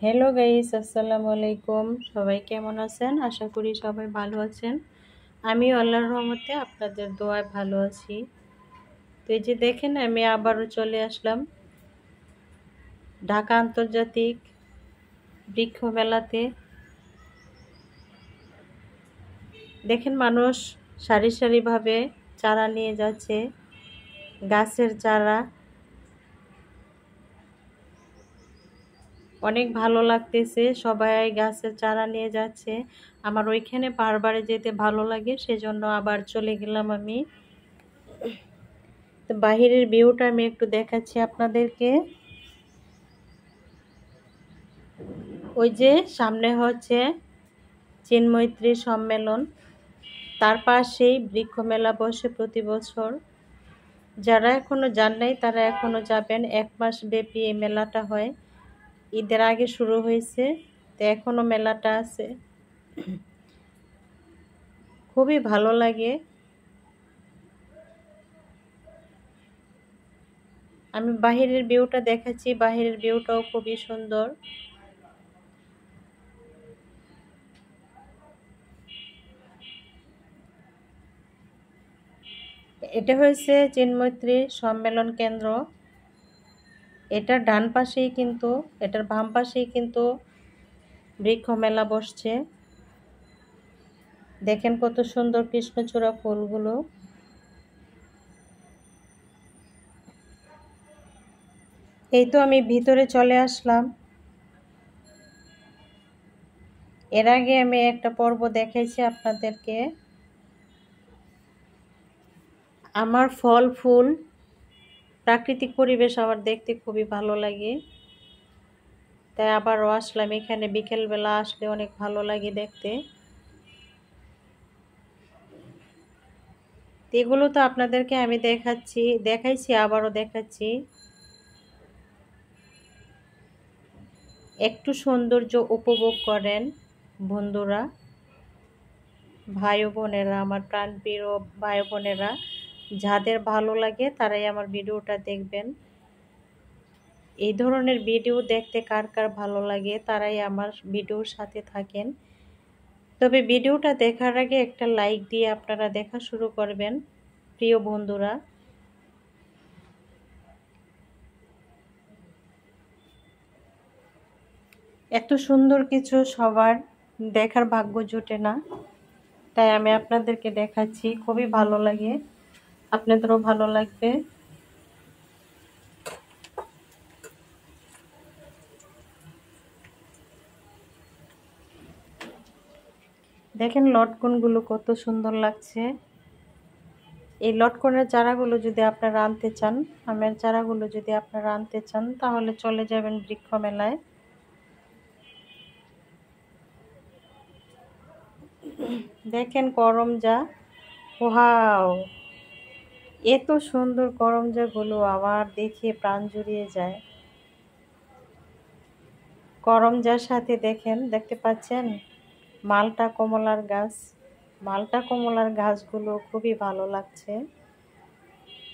Hello guys, আসসালামু আলাইকুম। সবাই কেমন আছেন? আশা করি সবাই ভালো আছেন। আমি আল্লাহর রহমতে আপনাদের দোয়ায় ভালো আছি। তো এই যে দেখেন, আমি আবারও চলে আসলাম ঢাকা আন্তর্জাতিক বৃক্ষ মেলাতে। দেখেন, মানুষ সারি সারিভাবে চারা নিয়ে যাচ্ছে, গাছের চারা। অনেক ভালো লাগতেছে, সবাই গাছের চারা নিয়ে যাচ্ছে। আমার ওইখানে বারবারে যেতে ভালো লাগে, সেজন্য আবার চলে গেলাম আমি। তো বাহিরের ভিউটা আমি একটু দেখাচ্ছি আপনাদেরকে। ওই যে সামনে হচ্ছে চিন্মৈত্রী সম্মেলন, তার পাশেই বৃক্ষ মেলা বসে প্রতি বছর। যারা এখনো যান নাই তারা এখনো যাবেন। 1 মাস ব্যাপী এই মেলাটা হয়, ঈদের আগে শুরু হয়েছে, তো এখনো মেলাটা আছে। খুবই ভালো লাগে। আমি বাহিরের ভিউটা দেখাচ্ছি, বাহিরের ভিউটাও খুবই সুন্দর। এটা হয়েছে চিন্মৈত্রী সম্মেলন কেন্দ্র। এটার ডান পাশেই কিন্তু, এটার বাম পাশেই কিন্তু বৃক্ষ মেলা বসছে। দেখেন কত সুন্দর কৃষ্ণচূড়া ফুলগুলো। এই তো আমি ভিতরে চলে আসলাম। এর আগে আমি একটা পর্ব দেখাইছি আপনাদেরকে। আমার ফল ফুল প্রাকৃতিক পরিবেশ আমার দেখতে খুবই ভালো লাগে, তাই আবারও আসলাম এখানে। বিকেলবেলা আসলে অনেক ভালো লাগে দেখতে। এগুলো তো আপনাদেরকে আমি দেখাইছি, আবারও দেখাচ্ছি। একটু সৌন্দর্য উপভোগ করেন বন্ধুরা, ভাই ও বোনেরা, আমার প্রাণপ্রিয় ভাই বোনেরা। যাদের ভালো লাগে তারাই আমার ভিডিওটা দেখবেন। এই ধরনের ভিডিও দেখতে কার কার ভালো লাগে তারাই আমার ভিডিওর সাথে থাকেন। তবে ভিডিওটা দেখার আগে একটা লাইক দিয়ে আপনারা দেখা শুরু করবেন প্রিয় বন্ধুরা। এত সুন্দর কিছু সবার দেখার ভাগ্য জোটে না, তাই আমি আপনাদেরকে দেখাচ্ছি। খুবই ভালো লাগে, আপনাদেরও ভালো লাগবে। দেখেন লটকনগুলো কত সুন্দর লাগছে। এই লটকনের চারাগুলো যদি আপনারা আনতে চান, আমের চারাগুলো যদি আপনারা আনতে চান, তাহলে চলে যাবেন বৃক্ষ মেলায়। দেখেন করমজা, ওয়াও, এত সুন্দর করমজাগুলো আমার দেখে প্রাণ জুড়িয়ে যায়। করমজার সাথে দেখতে পাচ্ছেন মালটা কমলার গাছ। মালটা কমলার গাছগুলো খুবই ভালো লাগছে।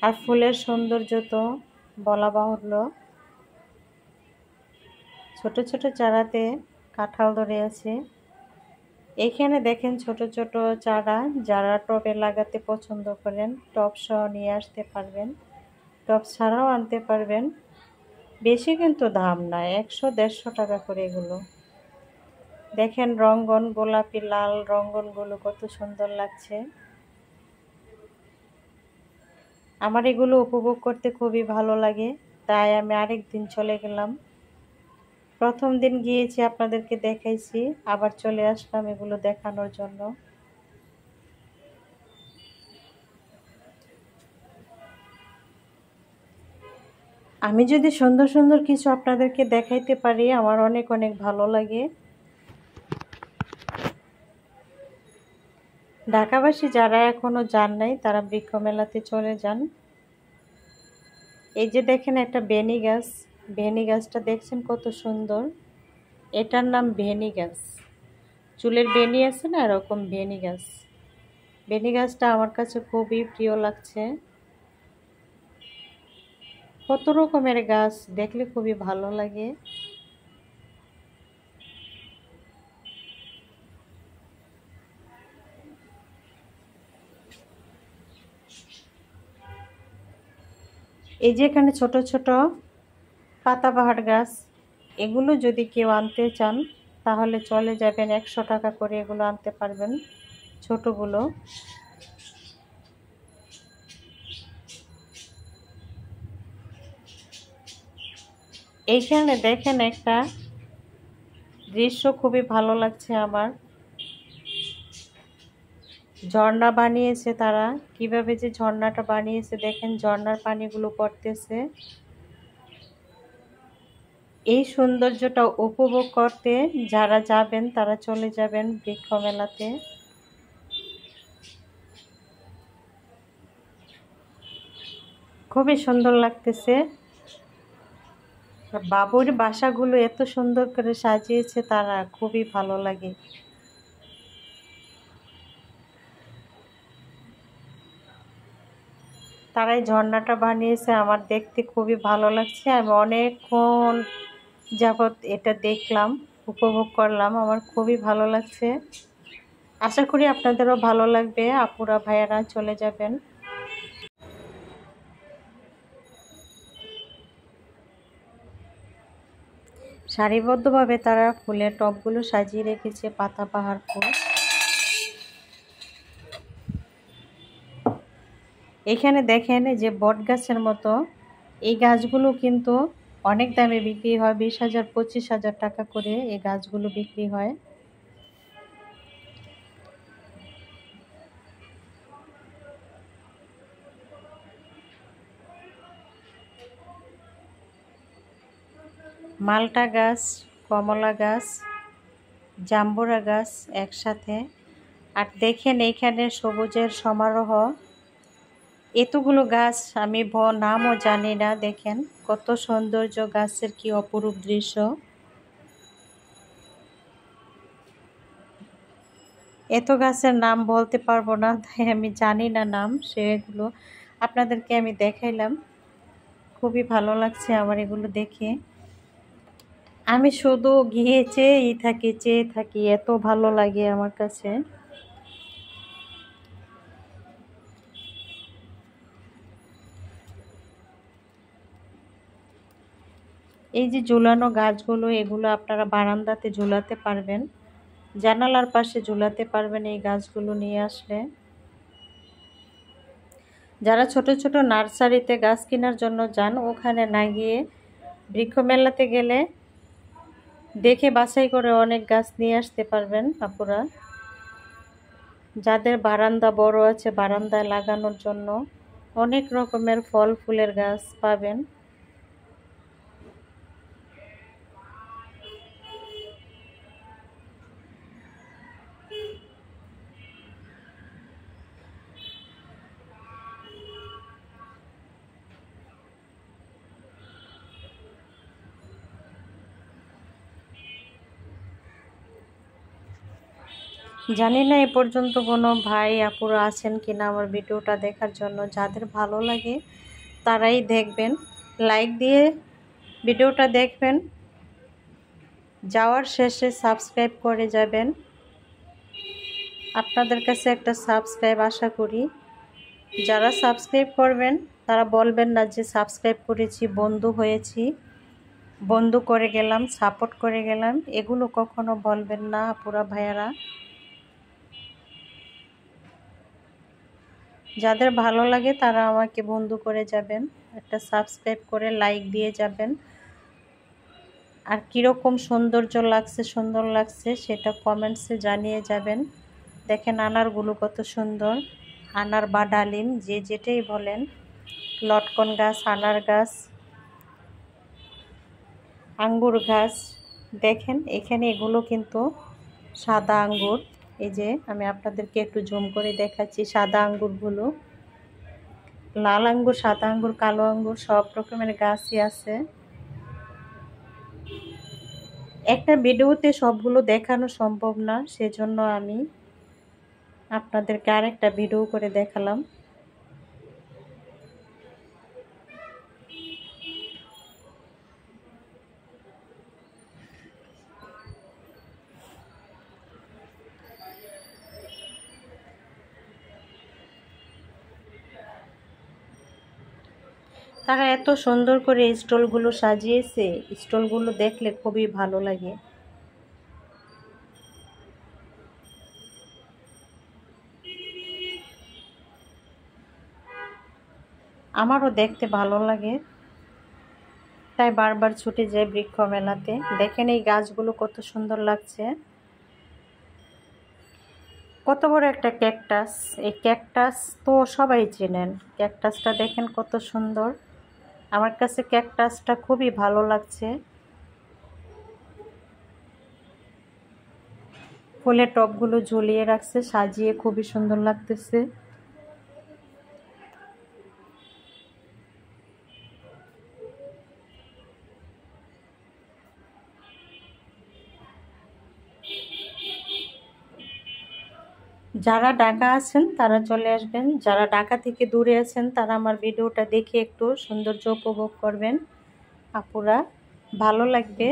আর ফুলের সৌন্দর্য তো বলা বাহুল্য। ছোট ছোট চারাতে কাঁঠাল ধরে আছে। এখানে দেখেন ছোট ছোট চারা, যারা টবে লাগাতে পছন্দ করেন টব সহ নিয়ে আসতে পারবেন, টব ছাড়াও আনতে পারবেন। বেশি কিন্তু দাম না, 100-150 টাকা করে এগুলো। দেখেন রঙ্গন, গোলাপি লাল রঙ্গনগুলো কত সুন্দর লাগছে। আমার এগুলো উপভোগ করতে খুবই ভালো লাগে, তাই আমি আরেক দিন চলে গেলাম। প্রথম দিন গিয়েছি, আপনাদেরকে দেখাইছি, আবার চলে আসলাম এগুলো দেখানোর জন্য। আমি যদি সুন্দর সুন্দর কিছু আপনাদেরকে দেখাইতে পারি আমার অনেক অনেক ভালো লাগে। ঢাকাবাসী যারা এখনো যান নাই তারা বৃক্ষ মেলাতে চলে যান। এই যে দেখেন একটা বেনি গাছ, ভেনি গাছটা দেখছেন কত সুন্দর। এটার নাম ভেনি গাছ। চুলের বেনি আছে না, এরকম ভেনি গাছ। বেনি গাছটা আমার কাছে খুবই প্রিয় লাগছে। কত রকমের গাছ দেখলে খুবই ভালো লাগে। এই যে এখানে ছোট ছোট পাতাবাহার গাছ, এগুলো যদি কেউ আনতে চান তাহলে চলে যাবেন, 100 টাকা করে এগুলো আনতে পারবেন ছোটগুলো। এইখানে দেখেন একটা দৃশ্য খুবই ভালো লাগছে আমার। ঝর্ণা বানিয়েছে তারা, কিভাবে যে ঝর্ণাটা বানিয়েছে দেখেন, ঝর্ণার পানিগুলো পড়তেছে। এই সৌন্দর্যটা উপভোগ করতে যারা যাবেন তারা চলে যাবেন বৃক্ষ মেলাতে। খুবই সুন্দর লাগতেছে। বাবুর বাসাগুলো এত সুন্দর করে সাজিয়েছে তারা, খুবই ভালো লাগে। তারাই ঝর্ণাটা বানিয়েছে, আমার দেখতে খুবই ভালো লাগছে। আমি অনেকক্ষণ যাবৎ এটা দেখলাম, উপভোগ করলাম, আমার খুবই ভালো লাগছে। আশা করি আপনাদেরও ভালো লাগবে। আপুরা ভাইয়ারা চলে যাবেন। সারিবদ্ধভাবে তারা ফুলের টবগুলো সাজিয়ে রেখেছে, পাতাবাহার ফুল। এখানে দেখেন যে বট গাছের মতো, এই গাছগুলো কিন্তু অনেক দামে বিক্রি হয়, 20,000 25,000 টাকা করে এই গাছগুলো বিক্রি হয়। মালটা গাছ, কমলা গাছ, জাম্বুরা গাছ একসাথে। আর দেখেন এইখানে সবুজের সমারোহ, এতগুলো গাছ আমি নামও জানি না। দেখেন কত সৌন্দর্য, গাছের কি অপরূপ দৃশ্য। এত গাছের নাম বলতে পারবো না, তাই আমি জানি না নাম, সেগুলো আপনাদেরকে আমি দেখাইলাম। খুবই ভালো লাগছে আমার এগুলো দেখে। আমি শুধু গিয়ে চেয়ে থাকি, এত ভালো লাগে আমার কাছে। এই যে ঝুলানো গাছগুলো, এগুলো আপনারা বারান্দাতে ঝুলাতে পারবেন, জানালার পাশে ঝুলাতে পারবেন এই গাছগুলো নিয়ে আসলে। যারা ছোট ছোট নার্সারিতে গাছ কেনার জন্য যান, ওখানে না গিয়ে বৃক্ষ মেলাতে গেলে দেখে বাছাই করে অনেক গাছ নিয়ে আসতে পারবেন আপুরা। যাদের বারান্দা বড় আছে, বারান্দায় লাগানোর জন্য অনেক রকমের ফল ফুলের গাছ পাবেন। জানি না এ পর্যন্ত কোনো ভাই আপুরা আছেন কিনা আমার ভিডিওটা দেখার জন্য। যাদের ভালো লাগে তারাই দেখবেন, লাইক দিয়ে ভিডিওটা দেখবেন, যাওয়ার শেষে সাবস্ক্রাইব করে যাবেন। আপনাদের কাছে একটা সাবস্ক্রাইব আশা করি। যারা সাবস্ক্রাইব করবেন তারা বলবেন না যে সাবস্ক্রাইব করেছি, বন্ধু হয়েছি, বন্ধু করে গেলাম, সাপোর্ট করে গেলাম, এগুলো কখনো বলবেন না আপুরা ভাইয়ারা। যাদের ভালো লাগে তারা আমাকে বন্ধু করে যাবেন, একটা সাবস্ক্রাইব করে লাইক দিয়ে যাবেন। আর কীরকম সুন্দর লাগছে সেটা কমেন্টসে জানিয়ে যাবেন। দেখেন আনারগুলো কত সুন্দর, আনার বা ডালিম যে যেটাই বলেন, লটকন গাছ, আনার গাছ, আঙ্গুর গাছ। দেখেন এখানে এগুলো কিন্তু সাদা আঙ্গুর। এই যে আমি আপনাদেরকে একটু জুম করে দেখাচ্ছি, সাদা আঙ্গুরগুলো, লাল আঙ্গুর, সাদা আঙ্গুর, কালো আঙ্গুর, সব রকমের গাছই আছে। একটা ভিডিওতে সবগুলো দেখানো সম্ভব না, সেজন্য আমি আপনাদেরকে আরেকটা ভিডিও করে দেখালাম। তারা এত সুন্দর করে স্টলগুলো সাজিয়েছে, স্টলগুলো দেখলে খুবই ভালো লাগে। আমারও দেখতে ভালো লাগে, তাই বারবার ছুটে যাই বৃক্ষ মেলাতে। দেখেন এই গাছগুলো কত সুন্দর লাগছে, কত বড় একটা ক্যাকটাস। এই ক্যাকটাস তো সবাই চেনেন, ক্যাকটাসটা দেখেন কত সুন্দর। আমার কাছে ক্যাকটাসটা খুবই ভালো লাগছে। ফুলের টবগুলো ঝুলিয়ে রাখছে, সাজিয়ে খুবই সুন্দর লাগতেছে। যারা ঢাকা আছেন তারা চলে আসবেন, যারা ঢাকা থেকে দূরে আছেন তারা আমার ভিডিওটা দেখে একটু সৌন্দর্য উপভোগ করবেন। আপুরা, ভালো লাগবে।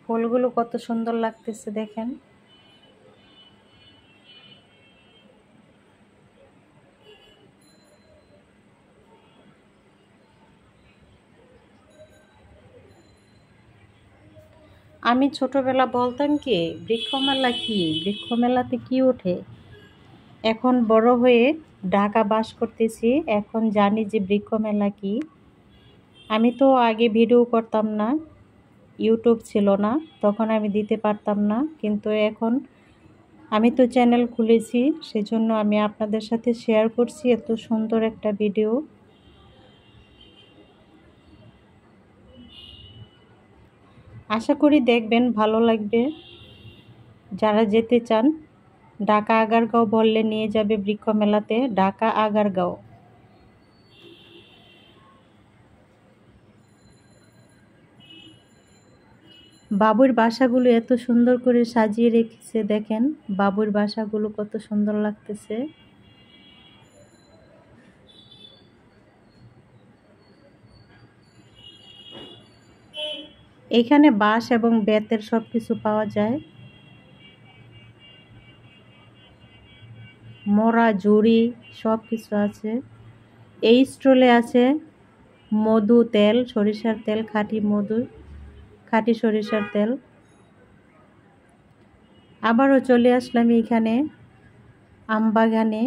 ফুলগুলো কত সুন্দর লাগতেছে দেখেন। আমি ছোটবেলা বলতাম কি, বৃক্ষমেলা কি, বৃক্ষমেলাতে কি ওঠে। এখন বড় হয়ে ঢাকা বাস করতেছি, এখন জানি যে বৃক্ষমেলা কি। আমি তো আগে ভিডিও করতাম না, ইউটিউব ছিল না, তখন আমি দিতে পারতাম না, কিন্তু এখন আমি তো চ্যানেল খুলেছি, সেজন্য আমি আপনাদের সাথে শেয়ার করছি এত সুন্দর একটা ভিডিও। আশা করি দেখবেন, ভালো লাগবে। যারা যেতে চান, ঢাকা আগারগাঁও বললে নিয়ে যাবে বৃক্ষ মেলাতে। ঢাকা আগারগাঁও। বাবুর বাসাগুলো এত সুন্দর করে সাজিয়ে রেখেছে দেখেন, বাবুর বাসাগুলো কত সুন্দর লাগতেছে। এখানে বাঁশ এবং বেতের সব কিছু পাওয়া যায়। মোড়া ঝুড়ি সব কিছু আছে। এই স্টলে আছে মধু তেল, সরিষার তেল, খাঁটি মধু, খাঁটি সরিষার তেল। আবারও চলে আসলাম এইখানে আমবাগানে।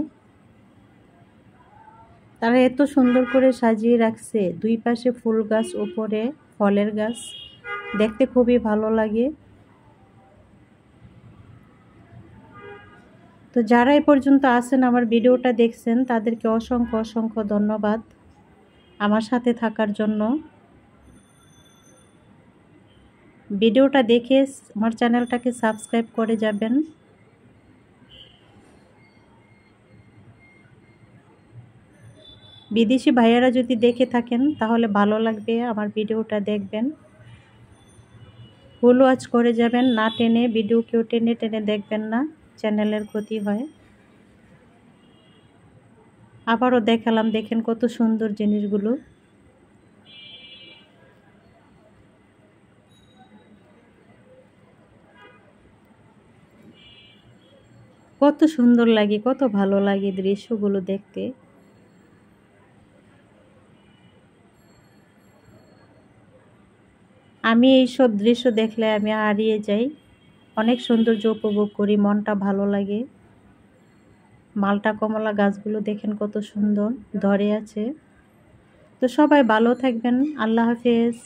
তারা এত সুন্দর করে সাজিয়ে রাখছে, দুই পাশে ফুল গাছ, উপরে ফলের গাছ, দেখতে খুবই ভালো লাগে। তো যারা এ পর্যন্ত আছেন আমার ভিডিওটা দেখছেন, তাদেরকে অসংখ্য অসংখ্য ধন্যবাদ আমার সাথে থাকার জন্য। ভিডিওটা দেখে আমার চ্যানেলটাকে সাবস্ক্রাইব করে যাবেন। বিদেশি ভাইয়ারা যদি দেখে থাকেন তাহলে ভালো লাগবে, আমার ভিডিওটা দেখবেন। ফুল ওয়াচ করে যাবেন, না টেনে ভিডিও কেউ টেনে টেনে দেখবেন না, চ্যানেলের ক্ষতি হয়। আবারও দেখালাম, দেখেন কত সুন্দর জিনিসগুলো। কত সুন্দর লাগে, কত ভালো লাগে দৃশ্যগুলো দেখতে। আমি এইসব দৃশ্য দেখলে আমি হারিয়ে যাই, অনেক সৌন্দর্য উপভোগ করি, মনটা ভালো লাগে। মালটা কমলা গাছগুলো দেখেন কত সুন্দর ধরে আছে। তো সবাই ভালো থাকবেন, আল্লাহ হাফেজ।